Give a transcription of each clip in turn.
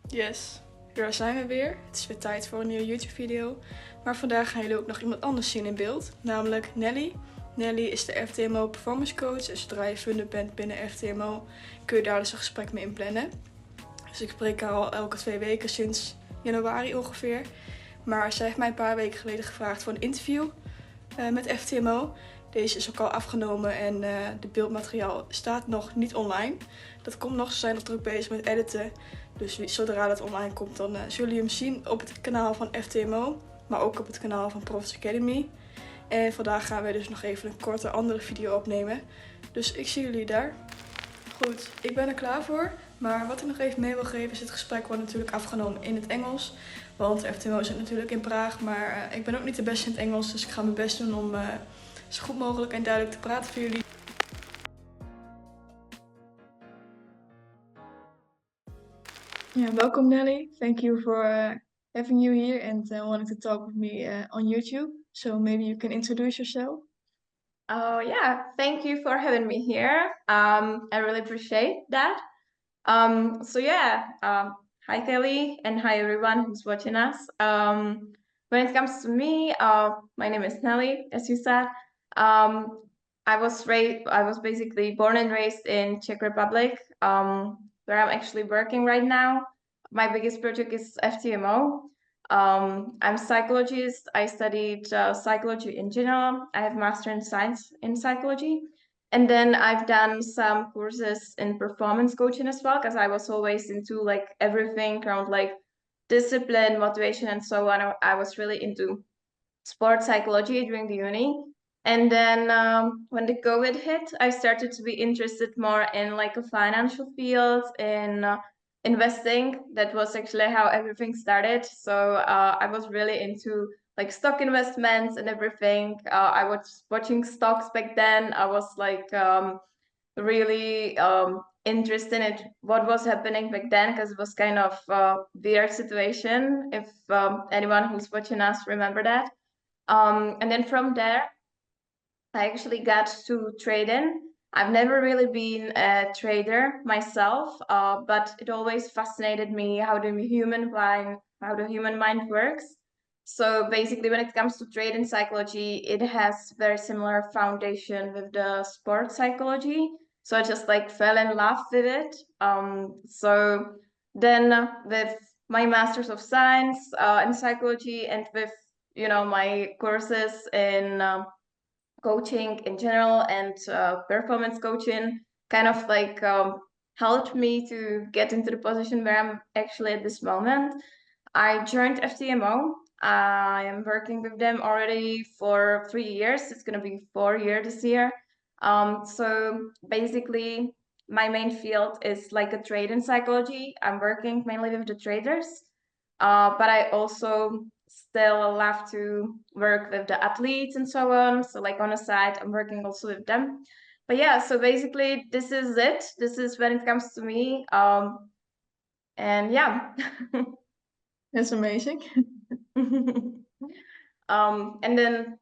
Yes, daar zijn we weer. Het is weer tijd voor een nieuwe YouTube-video. Maar vandaag gaan jullie ook nog iemand anders zien in beeld, namelijk Nelly. Nelly is de FTMO Performance Coach en zodra je funder bent binnen FTMO kun je daar dus een gesprek mee inplannen. Dus ik spreek haar al elke 2 weken sinds januari ongeveer. Maar zij heeft mij een paar weken geleden gevraagd voor een interview met FTMO. Deze is ook al afgenomen en de beeldmateriaal staat nog niet online. Dat komt nog, ze zijn nog druk bezig met editen. Dus zodra dat online komt, dan zullen jullie hem zien op het kanaal van FTMO. Maar ook op het kanaal van Profits Academy. En vandaag gaan we dus nog even een korte andere video opnemen. Dus ik zie jullie daar. Goed, ik ben er klaar voor. Maar wat ik nog even mee wil geven is, het gesprek wordt natuurlijk afgenomen in het Engels. Want FTMO zit natuurlijk in Praag, maar ik ben ook niet de beste in het Engels. Dus ik ga mijn best doen om zo goed mogelijk en duidelijk te praten voor jullie. Yeah, welcome Nelly. Thank you for having you here and wanting to talk with me on YouTube. So maybe you can introduce yourself. Oh yeah, thank you for having me here. I really appreciate that. Hi Kelly and hi everyone who's watching us. When it comes to me, my name is Nelly, as you said. I was basically born and raised in Czech Republic, where I'm actually working right now. My biggest project is FTMO. I'm a psychologist. I studied psychology in general. I have master in science in psychology. And then I've done some courses in performance coaching as well, because I was always into like everything around like discipline, motivation, and so on. I was really into sports psychology during the uni. And then when the COVID hit, I started to be interested more in like a financial field, in investing. That was actually how everything started. So I was really into like stock investments and everything. I was watching stocks back then. I was like really interested in it, what was happening back then, because it was kind of a weird situation, if anyone who's watching us remember that. And then from there, I actually got to trading. I've never really been a trader myself, but it always fascinated me how the human mind works. So basically, when it comes to trading psychology, it has very similar foundation with the sports psychology. So I just like fell in love with it. So then with my Masters of Science in psychology and with my courses in coaching in general and performance coaching kind of like helped me to get into the position where I'm actually at this moment. I joined FTMO. I am working with them already for 3 years. It's going to be 4 years this year. So basically, my main field is like a trade in psychology. I'm working mainly with the traders, but I also still love to work with the athletes and so on. So like on the side, I'm working also with them. But yeah, so basically this is it. This is when it comes to me. And yeah. That's amazing. And then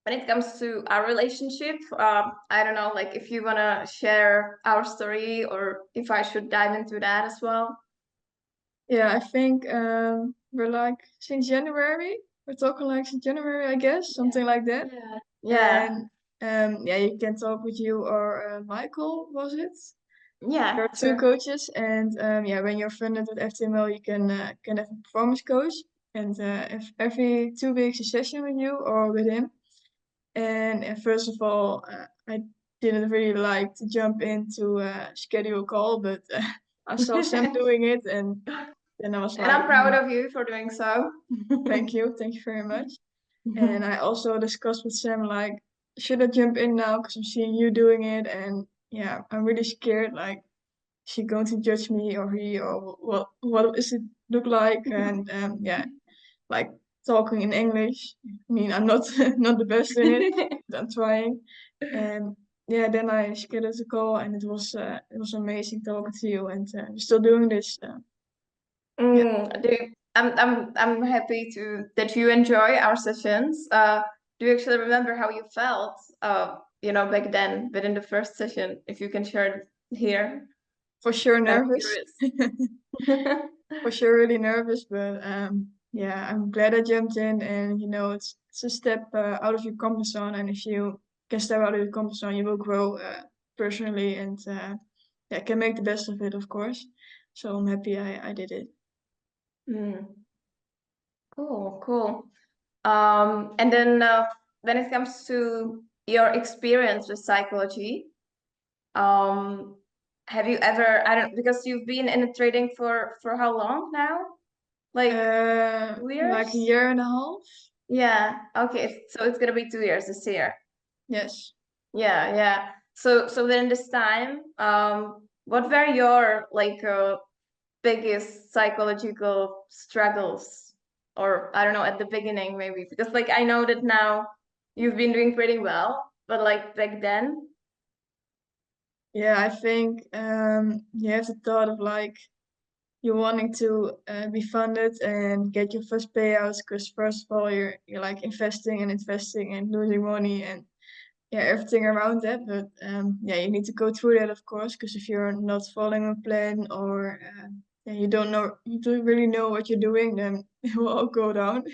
when it comes to our relationship, I don't know, like if you want to share our story or if I should dive into that as well. Yeah, I think we're like since January. We're talking like since January, I guess, something like that. Yeah. Yeah. And yeah, you can talk with you or Michael, was it? Yeah. There are two Sure. coaches, and yeah, when you're funded with FTMO, you can have a performance coach, and if every 2 weeks a session with you or with him. And first of all, I didn't really like to jump into schedule a call, but I saw Sam doing it, and then I was And like, I'm proud of you for doing so. thank you very much. And I also discussed with Sam like, should I jump in now because I'm seeing you doing it, and yeah, I'm really scared like, is she going to judge me or he or what does it look like? And yeah, like talking in English. I mean, I'm not not the best in it, but I'm trying. And yeah, then I scheduled a call, and it was amazing talking to you, and we're still doing this. Yeah. I'm happy that you enjoy our sessions. Do you actually remember how you felt, back then within the first session? If you can share it here. For sure I'm nervous. curious. For sure really nervous, but yeah, I'm glad I jumped in, and it's a step out of your comfort zone, and if you can step out of your comfort zone, you will grow personally, and yeah, can make the best of it, of course. So I'm happy I did it. Cool, cool. And then when it comes to your experience with psychology, um, have you ever, I don't, because you've been in the trading for how long now? Like 2 years? Like a year and a half. Yeah. Okay. So it's gonna be 2 years this year. Yes. Yeah, yeah. So then this time, what were your like biggest psychological struggles? Or I don't know, at the beginning maybe, because like I know that now you've been doing pretty well, but like back then, Yeah, I think you have the thought of like you wanting to be funded and get your first payouts, because first of all you're like investing and losing money, and yeah, everything around that. But yeah, you need to go through that, of course, because if you're not following a plan, or yeah, you don't really know what you're doing, then it will all go down.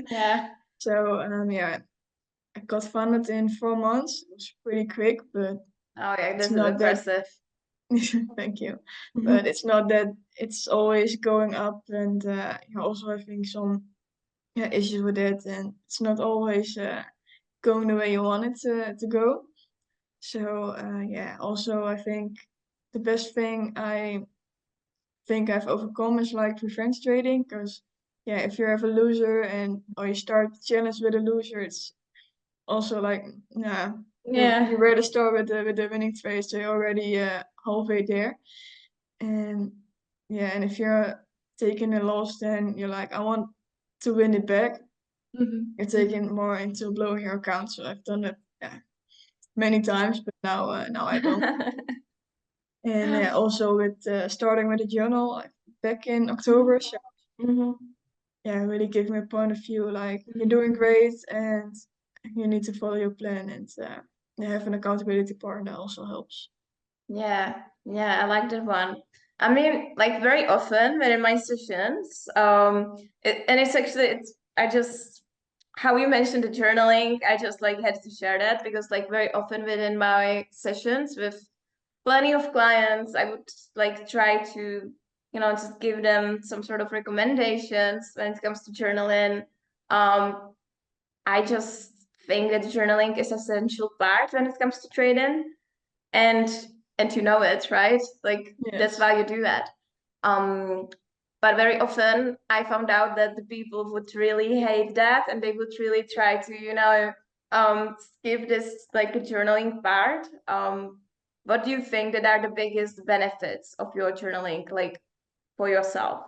yeah. So yeah, I got funded in 4 months. It was pretty quick, but Oh yeah, it's this is not that. impressive. Thank you. But it's not that it's always going up, and you're also having some, yeah, issues with it, and it's not always going the way you want it to go. So yeah, also I think the best thing I think I've overcome is like revenge trading, because yeah, if you have a loser and or you start the challenge with a loser, it's also like, nah, you Yeah. rather start with the winning trade, so you're already halfway there. And yeah, and if you're taking a loss, then you're like, I want to win it back. You're taking more into blowing your account. So I've done it, yeah, many times, but now I don't. And also with starting with a journal back in October. So Mhm. yeah, really give me a point of view like you're doing great, and you need to follow your plan, and have an accountability partner also helps. Yeah, yeah, I like that one. I mean, like very often within my sessions, and it's actually it's I just how you mentioned the journaling, I just like had to share that because like very often within my sessions with plenty of clients, I would like try to, just give them some sort of recommendations when it comes to journaling. Um, I just think that journaling is essential part when it comes to trading and and you know it, right? Like that's Yes. why you do that. Um, but very often I found out that the people would really hate that and they would really try to, skip this like the journaling part. What do you think that are the biggest benefits of your journaling, like for yourself?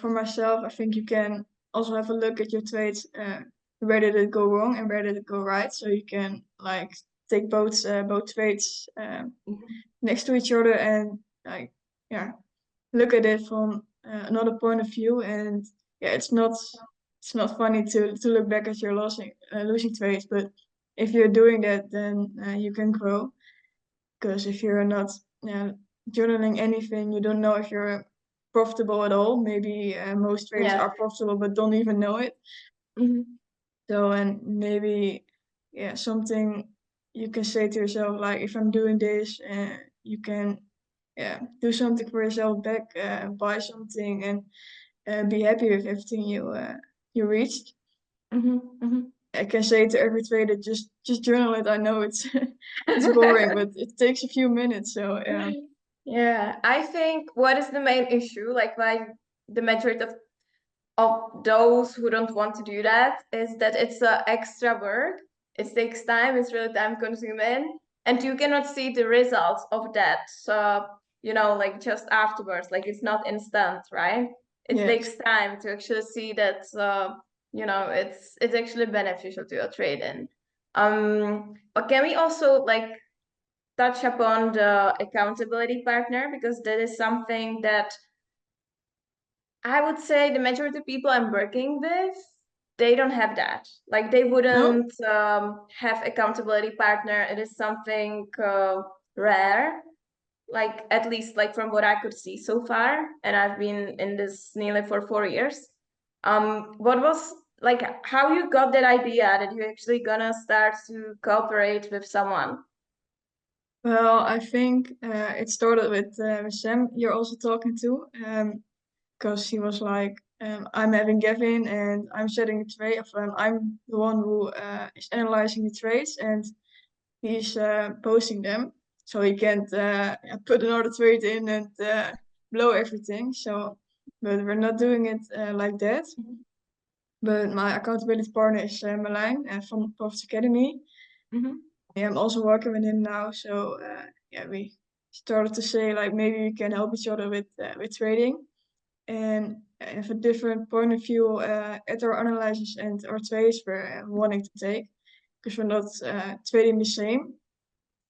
For myself, I think you can also have a look at your trades. Where did it go wrong and where did it go right? So you can like take both trades next to each other, and like, yeah, look at it from another point of view. And yeah, it's not funny to look back at your losing trades, but if you're doing that, then you can grow. Because if you're not journaling anything, you don't know if you're profitable at all. Maybe most traders Yeah. are profitable but don't even know it. Mhm. So, and maybe, yeah, something you can say to yourself, like, if I'm doing this, you can, yeah, do something for yourself back, buy something, and be happy with everything you reached. Mhm. Mhm. I can say to every trader, just journal it. I know it's it's boring, but it takes a few minutes. So yeah. Yeah, I think what is the main issue, like why the majority of those who don't want to do that is that it's extra work. It takes time, it's really time consuming, and you cannot see the results of that. So, like just afterwards, like it's not instant, right? It Yes. takes time to actually see that, it's actually beneficial to your trading. But can we also like touch upon the accountability partner because that is something that I would say the majority of people I'm working with, they don't have that. Like they No? wouldn't have accountability partner. It is something rare. like at least like from what I could see so far, and I've been in this nearly for 4 years. What was like how you got that idea that you're actually gonna start to cooperate with someone? Well, I think it started with Sam you're also talking to, because he was like, I'm having Gavin and I'm setting the trade, I'm the one who is analyzing the trades and he's posting them. So he can't put another trade in and blow everything. So, but we're not doing it like that. But my accountability partner is Marlijn from Profit Academy. Mm-hmm. Yeah, I'm also working with him now. So yeah, we started to say like maybe we can help each other with trading and have a different point of view at our analysis and our trades we're wanting to take because we're not trading the same.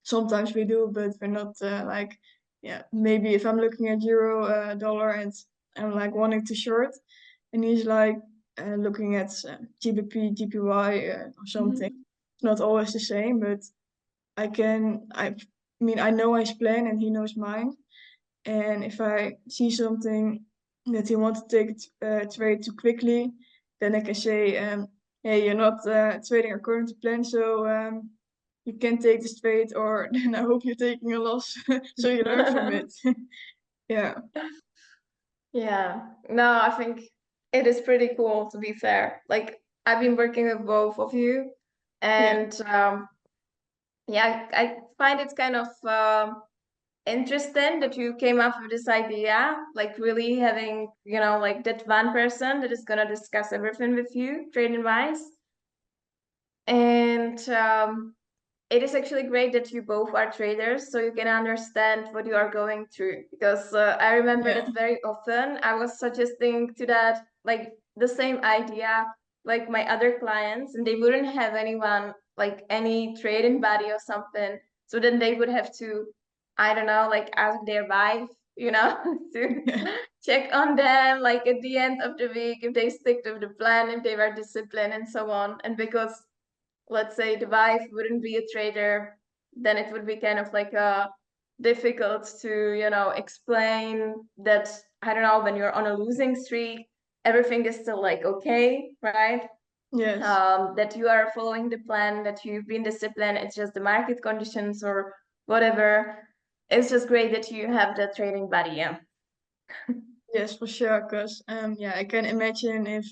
Sometimes we do, but we're not like, yeah, maybe if I'm looking at euro, dollar, and I'm like wanting to short, and he's like looking at GBP, GPY, or something. It's not always the same, but I mean, I know his plan and he knows mine. And if I see something that he wants to take trade too quickly, then I can say, hey, you're not trading according to plan, so you can take this trade, or then I hope you're taking a loss, so you learn from it. Yeah. Yeah, no, I think it is pretty cool to be fair. Like I've been working with both of you, Yeah. and yeah, I find it kind of interesting that you came up with this idea, like really having, you know, like that one person that is gonna discuss everything with you, trading wise. And it is actually great that you both are traders, so you can understand what you are going through. Because I remember Yeah. that very often I was suggesting to that, like the same idea, like my other clients, and they wouldn't have anyone, like any trading buddy or something. So then they would have to, I don't know, like ask their wife, you know, to Yeah. check on them, like at the end of the week, if they stick to the plan, if they were disciplined, and so on. And because let's say the wife wouldn't be a trader, then it would be kind of like difficult to, you know, explain that, I don't know, when you're on a losing streak, everything is still like okay, right? Yes. That you are following the plan, that you've been disciplined, it's just the market conditions or whatever. It's just great that you have that trading buddy, yeah. Yes, for sure. Because yeah, I can imagine if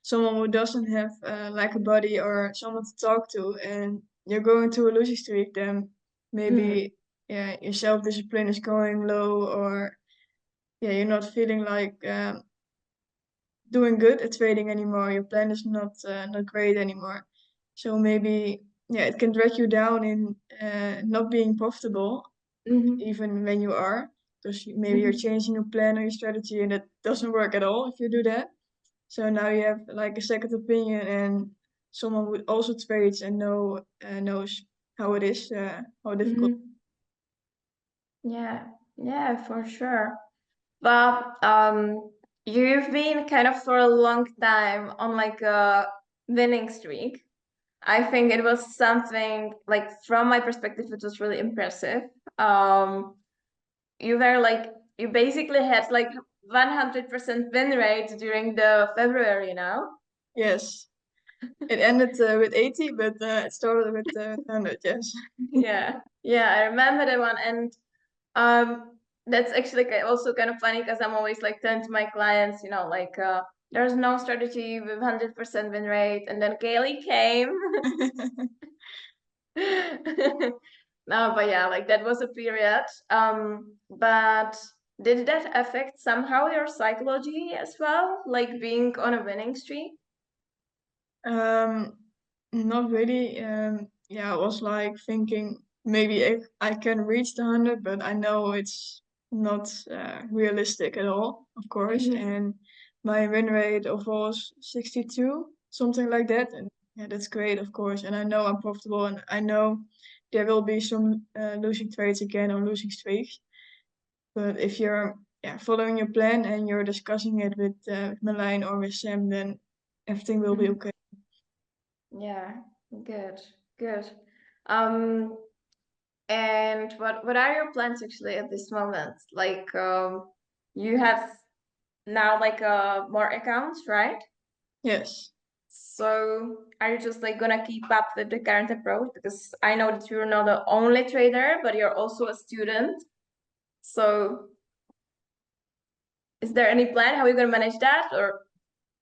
someone who doesn't have like a buddy or someone to talk to, and you're going to a losing streak, then Mhm. maybe yeah, your self discipline is going low, or yeah, you're not feeling like doing good at trading anymore. Your plan is not great anymore. So maybe yeah, it can drag you down in not being profitable, Mhm. even when you are, because maybe you're Mhm. changing your plan or your strategy, and it doesn't work at all if you do that. So now you have like a second opinion, and someone who also trades and knows how it is, how difficult. Mhm. Yeah, yeah, for sure. But you've been kind of for a long time on like a winning streak. I think it was something like from my perspective, it was really impressive. Um, you were like you basically had like 100% win rate during the February now. Yes, it ended with 80, but it started with 100. Yes. Yeah, yeah, I remember that one, and that's actually also kind of funny because I'm always like telling to my clients, you know, like there's no strategy with 100% win rate, and then Kayleigh came. No, but yeah, like that was a period. But did that affect somehow your psychology as well, like being on a winning streak? Um, Not really. Yeah, I was like thinking maybe I can reach the 100, but I know it's not realistic at all, of course. Mhm. And my win rate of was 62, something like that. And yeah, that's great, of course. And I know I'm profitable, and I know there will be some losing trades again or losing streaks. But if you're yeah following your plan and you're discussing it with Marlijn or with Sam, then everything will be Mhm. okay. Yeah, good, good. Um, And what are your plans actually at this moment? Like, you have now like more accounts, right? Yes. So are you just like gonna keep up with the current approach? Because I know that you're not the only trader, but you're also a student. So is there any plan how you're gonna manage that? Or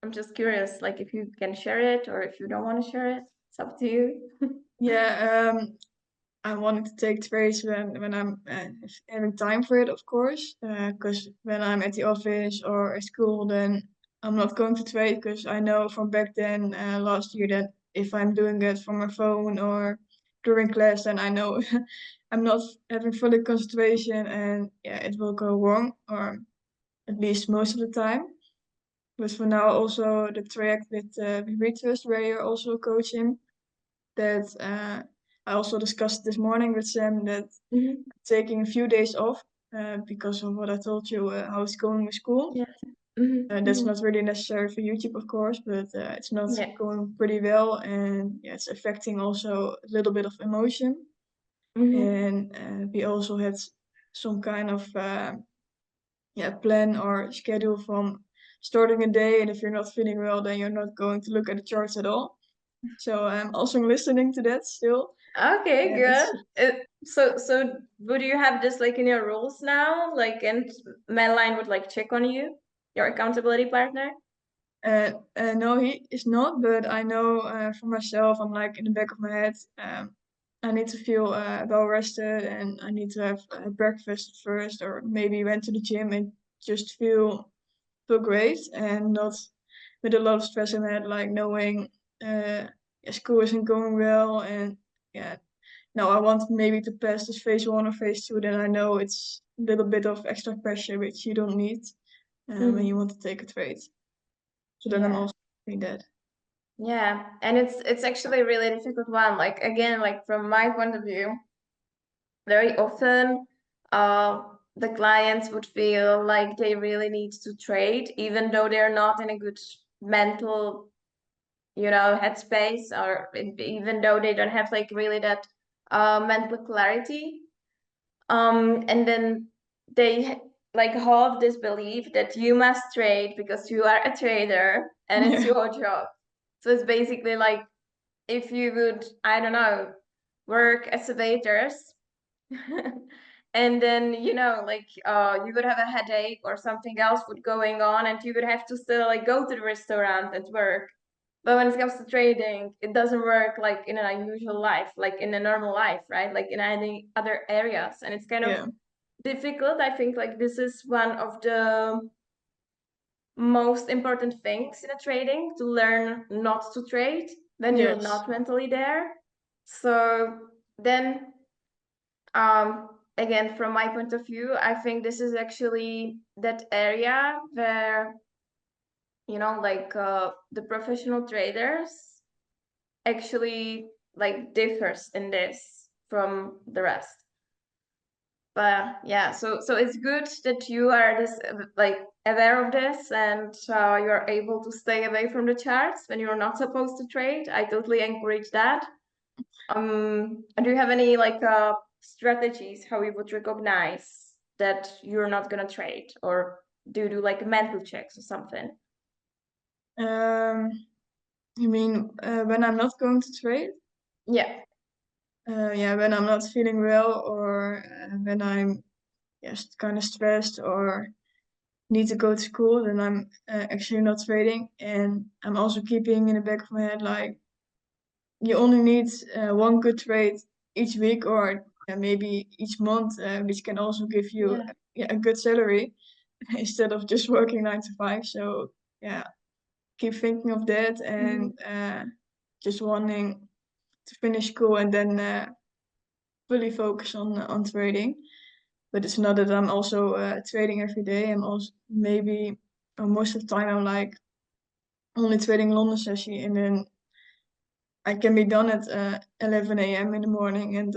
I'm just curious, like if you can share it or if you don't want to share it, it's up to you. Yeah, I wanted to take trades when I'm having time for it, of course. Because when I'm at the office or at school, then I'm not going to trade because I know from back then, last year, that if I'm doing it from my phone or during class, then I know I'm not having fully concentration and yeah, it will go wrong, or at least most of the time. But for now, also the track with Retrust, where you're also coaching, that I also discussed this morning with Sam, that Mhm. taking a few days off because of what I told you, how it's going with school. Yeah. Mhm. That's Mhm. not really necessary for YouTube, of course, but it's not Yeah. going pretty well, and yeah, it's affecting also a little bit of emotion. Mhm. And we also had some kind of plan or schedule from starting a day, and if you're not feeling well, then you're not going to look at the charts at all. So I'm also listening to that still. Okay, And good. it's So would you have this like in your rules now? Like, and Madeline would like check on you, your accountability partner? No, he is not, but I know for myself, I'm like in the back of my head, I need to feel well rested, and I need to have breakfast first, or maybe went to the gym and just feel great, and not with a lot of stress in my head, like knowing yeah, school isn't going well, and yeah, no, I want maybe to pass this phase 1 or phase 2, then I know it's a little bit of extra pressure which you don't need when you Mhm. want to take a trade. So then I'm Yeah. also doing that. Yeah. And it's actually a really difficult one. Like again, like from my point of view, very often the clients would feel like they really need to trade, even though they're not in a good mental, headspace, or even though they don't have like really that mental clarity. And then they like have this belief that you must trade because you are a trader and it's Yeah. your job. So it's basically like if you would, I don't know, work as a waitress and then like you would have a headache or something else would going on and you would have to still like go to the restaurant at work. But when it comes to trading, it doesn't work like in an unusual life, like in a normal life, right? Like in any other areas. And it's kind of Yeah. difficult. I think like this is one of the most important things in a trading, to learn not to trade when you're Yes. not mentally there. So then again, from my point of view, I think this is actually that area where like the professional traders actually like differs in this from the rest. But yeah, so it's good that you are this like aware of this, and you're able to stay away from the charts when you're not supposed to trade. I totally encourage that. And do you have any like strategies how you would recognize that you're not gonna trade, or do you do like mental checks or something? Um, you mean when I'm not going to trade? Yeah. Yeah, when I'm not feeling well, or when I'm just kind of stressed or need to go to school, then I'm actually not trading. And I'm also keeping in the back of my head, like, you only need one good trade each week, or maybe each month, which can also give you Yeah. yeah, a good salary instead of just working 9 to 5. So yeah, keep thinking of that, Mhm. and just wanting to finish school and then fully focus on trading. But it's not that I'm also trading every day. I'm also maybe most of the time I'm like only trading London session, and then I can be done at 11 a.m. in the morning, and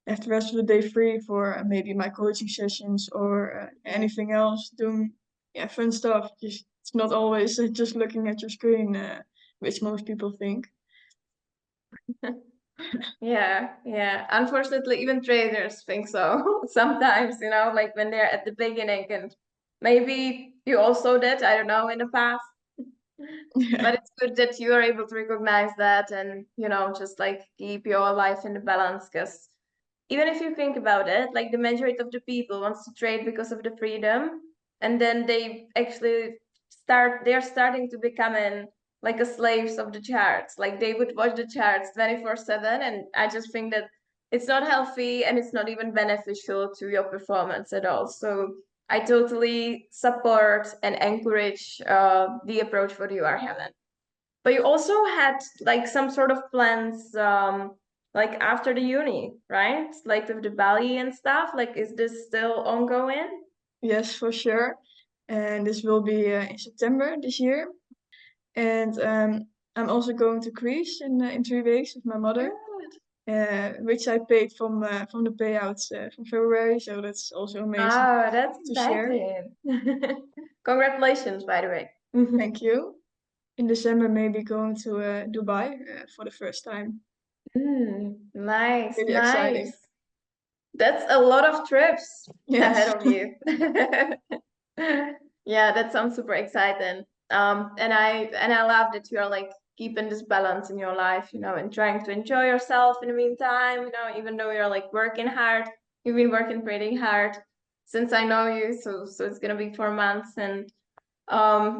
have the rest of the day free for maybe my coaching sessions or anything else, doing yeah, fun stuff. Just it's not always just looking at your screen, which most people think. Yeah, yeah. Unfortunately, even traders think so. Sometimes, like when they're at the beginning, and maybe you also did, I don't know, in the past. But it's good that you are able to recognize that and, just like keep your life in the balance. Because even if you think about it, like the majority of the people wants to trade because of the freedom, and then they actually they're starting to become like a slaves of the charts. Like they would watch the charts 24/7, and I just think that it's not healthy and it's not even beneficial to your performance at all. So I totally support and encourage the approach what you are having. But you also had like some sort of plans, like after the uni, right? Like with the Bali and stuff. Like, is this still ongoing? Yes, for sure. And this will be in September this year. And I'm also going to Greece in 3 weeks with my mother, which I paid from the payouts from February. So that's also amazing Oh, that's to share. exciting. Congratulations, by the way. Thank you. In December, maybe going to Dubai for the first time. Nice, Really exciting. nice. That's a lot of trips ahead Yes. of you. Yeah, that sounds super exciting. And I love that you are like keeping this balance in your life, and trying to enjoy yourself in the meantime, even though you're like working hard. You've been working pretty hard since I know you, so it's gonna be 4 months, and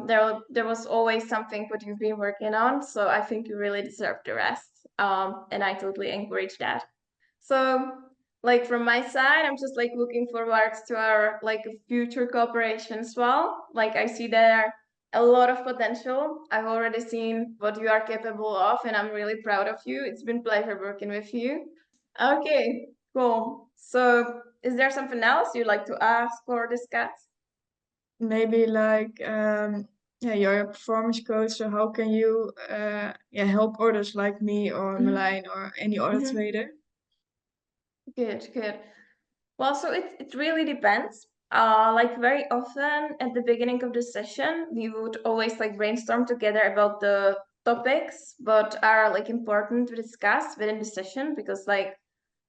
there was always something what you've been working on. So I think you really deserve the rest. And I totally encourage that. So, like from my side, I'm just like looking forward to our like future cooperation as well. Like I see there a lot of potential. I've already seen what you are capable of, and I'm really proud of you. It's been pleasure working with you. Okay, cool. So, is there something else you'd like to ask or discuss? Maybe like yeah, you're a performance coach, so how can you yeah, help others like me or Marlijn or any other Mhm. trader? Good, good. Well, so it really depends. Like very often at the beginning of the session, we would always like brainstorm together about the topics what are like important to discuss within the session, because like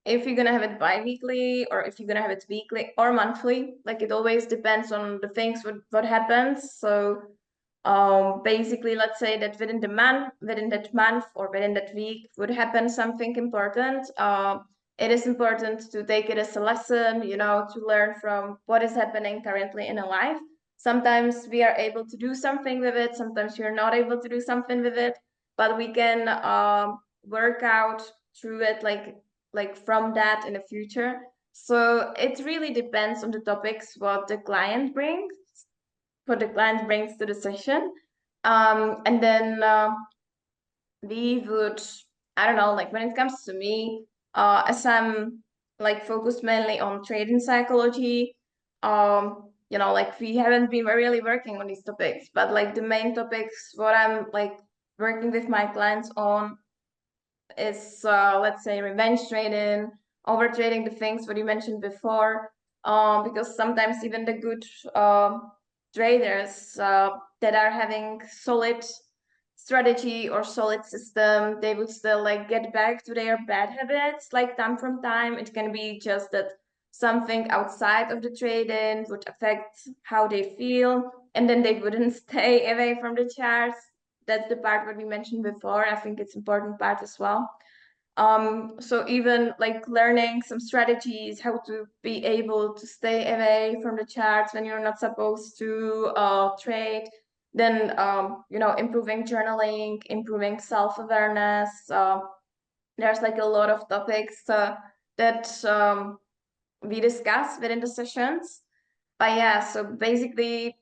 if you're gonna have it bi-weekly or if you're gonna have it weekly or monthly, like it always depends on the things what happens. So basically let's say that within that month or within that week would happen something important. It is important to take it as a lesson, to learn from what is happening currently in a life. Sometimes we are able to do something with it, sometimes we are not able to do something with it, but we can work out through it, like from that in the future. So it really depends on the topics what the client brings to the session. And then we would, I don't know, like when it comes to me, as I'm like focused mainly on trading psychology, like we haven't been really working on these topics, but like the main topics what I'm like working with my clients on is let's say revenge trading, over trading, the things what you mentioned before, because sometimes even the good traders that are having solid strategy or solid system, they would still like get back to their bad habits like time from time. It can be just that something outside of the trading would affect how they feel, and then they wouldn't stay away from the charts. That's the part what we mentioned before. I think it's important part as well. So even like learning some strategies, how to be able to stay away from the charts when you're not supposed to trade, then improving journaling, improving self-awareness. There's like a lot of topics that we discuss within the sessions. But yeah, so basically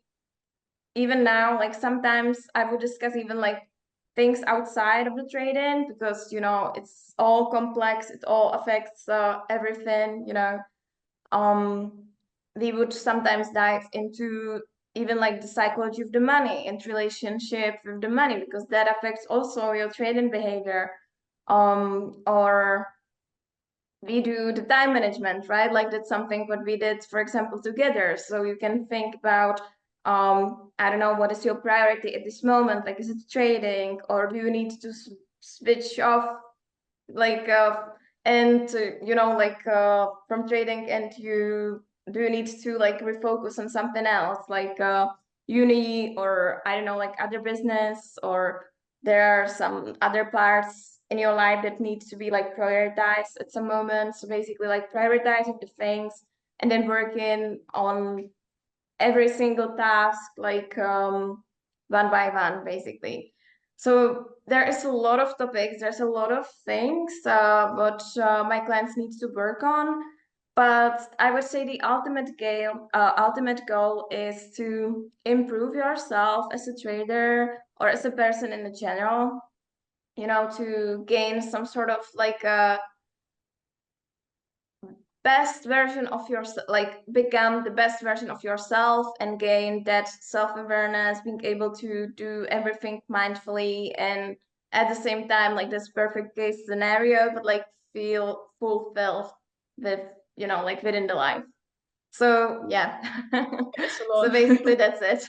even now, like sometimes I would discuss even like things outside of the trading, because it's all complex, it all affects everything. um we would sometimes dive into even like the psychology of the money and relationship with the money, because that affects also your trading behavior. Or we do the time management, right? Like that's something what we did, for example, together. So you can think about, I don't know, what is your priority at this moment? Like, is it trading, or do you need to switch off like from trading, and you need to like refocus on something else, like uni, or I don't know, like other business, or there are some other parts in your life that need to be like prioritized at some moment. So basically like prioritizing the things and then working on every single task, like one by one, basically. So there is a lot of topics, there's a lot of things what my clients need to work on. But I would say the ultimate goal is to improve yourself as a trader or as a person in general, to gain some sort of like a best version of yourself, like become the best version of yourself and gain that self-awareness, being able to do everything mindfully, and at the same time, like this perfect case scenario, but like feel fulfilled with, like within the life. So yeah. It's a So lot. basically that's it.